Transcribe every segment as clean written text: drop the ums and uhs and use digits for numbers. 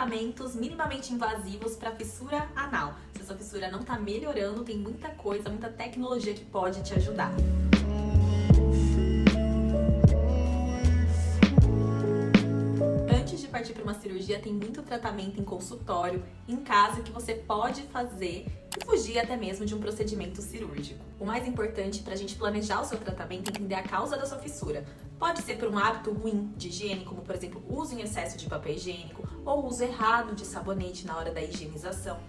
tratamentos minimamente invasivos para fissura anal. Se a sua fissura não está melhorando, tem muita coisa, muita tecnologia que pode te ajudar. Antes de partir para uma cirurgia, tem muito tratamento em consultório, em casa, que você pode fazer e fugir até mesmo de um procedimento cirúrgico. O mais importante para a gente planejar o seu tratamento é entender a causa da sua fissura. Pode ser por um hábito ruim de higiene, como por exemplo, uso em excesso de papel higiênico ou uso errado de sabonete na hora da higienização.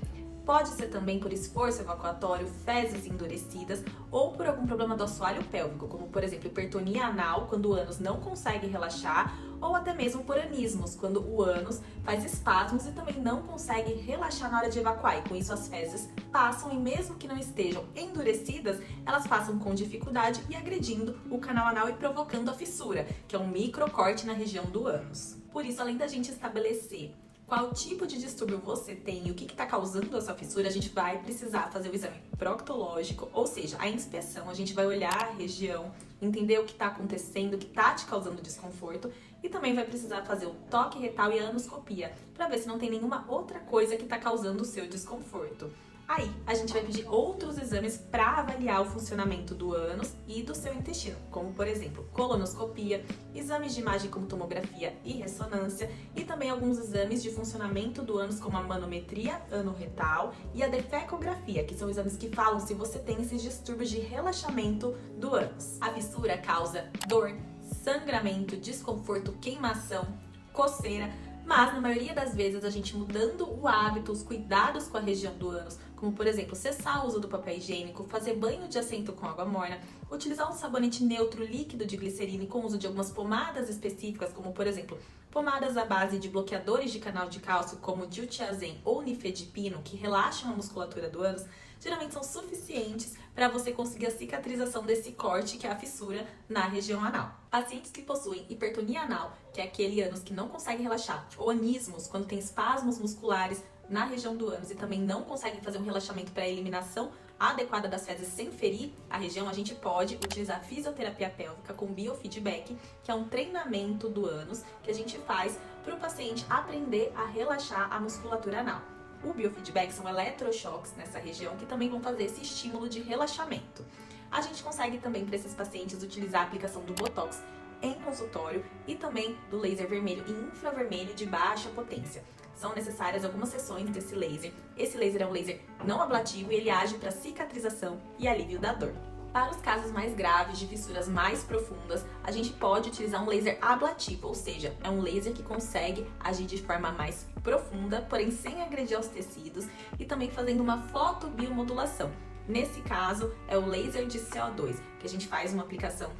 Pode ser também por esforço evacuatório, fezes endurecidas ou por algum problema do assoalho pélvico, como por exemplo hipertonia anal, quando o ânus não consegue relaxar, ou até mesmo por anismos, quando o ânus faz espasmos e também não consegue relaxar na hora de evacuar, e com isso as fezes passam e mesmo que não estejam endurecidas, elas passam com dificuldade e agredindo o canal anal e provocando a fissura, que é um microcorte na região do ânus. Por isso, além da gente estabelecer qual tipo de distúrbio você tem e o que está causando a sua fissura, a gente vai precisar fazer o exame proctológico, ou seja, a inspeção. A gente vai olhar a região, entender o que está acontecendo, o que está te causando desconforto, e também vai precisar fazer o toque retal e a anoscopia, para ver se não tem nenhuma outra coisa que está causando o seu desconforto. Aí, a gente vai pedir outros exames para avaliar o funcionamento do ânus e do seu intestino, como por exemplo, colonoscopia, exames de imagem como tomografia e ressonância, e também alguns exames de funcionamento do ânus como a manometria anorretal e a defecografia, que são exames que falam se você tem esses distúrbios de relaxamento do ânus. A fissura causa dor, sangramento, desconforto, queimação, coceira, mas na maioria das vezes a gente mudando o hábito, os cuidados com a região do ânus, como por exemplo, cessar o uso do papel higiênico, fazer banho de assento com água morna, utilizar um sabonete neutro líquido de glicerina e com o uso de algumas pomadas específicas, como por exemplo, pomadas à base de bloqueadores de canal de cálcio, como diltiazem ou nifedipino, que relaxam a musculatura do ânus, geralmente são suficientes para você conseguir a cicatrização desse corte, que é a fissura, na região anal. Pacientes que possuem hipertonia anal, que é aquele ânus que não consegue relaxar, ou anismos, quando tem espasmos musculares na região do ânus e também não conseguem fazer um relaxamento para a eliminação adequada das fezes sem ferir a região, a gente pode utilizar fisioterapia pélvica com biofeedback, que é um treinamento do ânus que a gente faz para o paciente aprender a relaxar a musculatura anal. O biofeedback são eletrochoques nessa região que também vão fazer esse estímulo de relaxamento. A gente consegue também para esses pacientes utilizar a aplicação do Botox em consultório e também do laser vermelho e infravermelho de baixa potência. São necessárias algumas sessões desse laser. Esse laser é um laser não ablativo e ele age para cicatrização e alívio da dor. Para os casos mais graves, de fissuras mais profundas, a gente pode utilizar um laser ablativo, ou seja, é um laser que consegue agir de forma mais profunda, porém sem agredir aos tecidos, e também fazendo uma fotobiomodulação. Nesse caso, é o laser de CO2, que a gente faz uma aplicação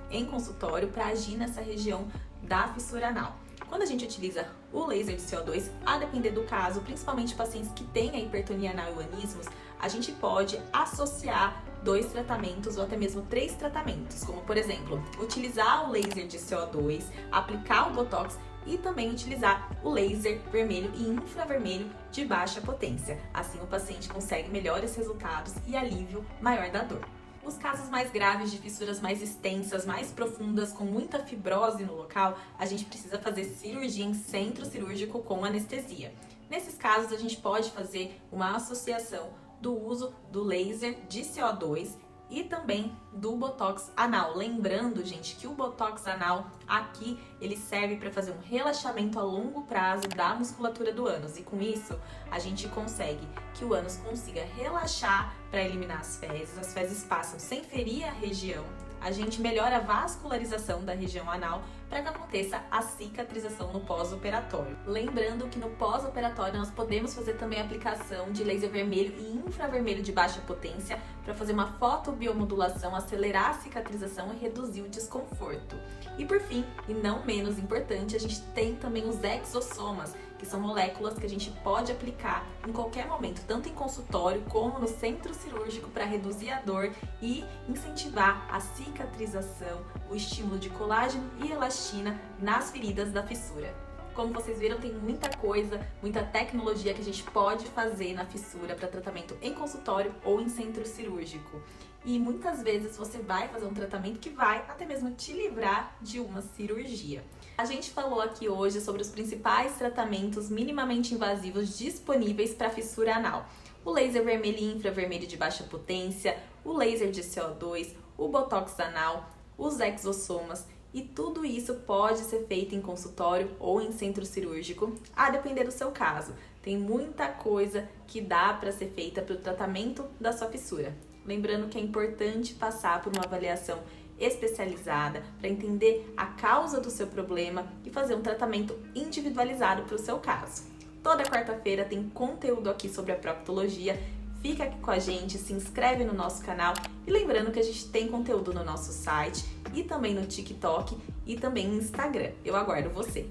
em consultório para agir nessa região da fissura anal. Quando a gente utiliza o laser de CO2, a depender do caso, principalmente pacientes que têm a hipertonia anal e anismos, a gente pode associar 2 tratamentos ou até mesmo 3 tratamentos, como por exemplo, utilizar o laser de CO2, aplicar o Botox e também utilizar o laser vermelho e infravermelho de baixa potência. Assim o paciente consegue melhores resultados e alívio maior da dor. Os casos mais graves de fissuras mais extensas, mais profundas, com muita fibrose no local, a gente precisa fazer cirurgia em centro cirúrgico com anestesia. Nesses casos, a gente pode fazer uma associação do uso do laser de CO2 e também do Botox anal. Lembrando, gente, que o Botox anal aqui, ele serve para fazer um relaxamento a longo prazo da musculatura do ânus. E com isso, a gente consegue que o ânus consiga relaxar para eliminar as fezes passam sem ferir a região. A gente melhora a vascularização da região anal para que aconteça a cicatrização no pós-operatório. Lembrando que no pós-operatório nós podemos fazer também a aplicação de laser vermelho e infravermelho de baixa potência para fazer uma fotobiomodulação, acelerar a cicatrização e reduzir o desconforto. E por fim, e não menos importante, a gente tem também os exossomas, que são moléculas que a gente pode aplicar em qualquer momento, tanto em consultório como no centro cirúrgico, para reduzir a dor e incentivar a cicatrização, o estímulo de colágeno e elastina nas feridas da fissura. Como vocês viram, tem muita coisa, muita tecnologia que a gente pode fazer na fissura para tratamento em consultório ou em centro cirúrgico. E muitas vezes você vai fazer um tratamento que vai até mesmo te livrar de uma cirurgia. A gente falou aqui hoje sobre os principais tratamentos minimamente invasivos disponíveis para fissura anal. O laser vermelho e infravermelho de baixa potência, o laser de CO2, o botox anal, os exossomas, e tudo isso pode ser feito em consultório ou em centro cirúrgico, a depender do seu caso. Tem muita coisa que dá para ser feita para o tratamento da sua fissura. Lembrando que é importante passar por uma avaliação especializada para entender a causa do seu problema e fazer um tratamento individualizado para o seu caso. Toda quarta-feira tem conteúdo aqui sobre a proctologia. Fica aqui com a gente, se inscreve no nosso canal e lembrando que a gente tem conteúdo no nosso site e também no TikTok e também no Instagram. Eu aguardo você!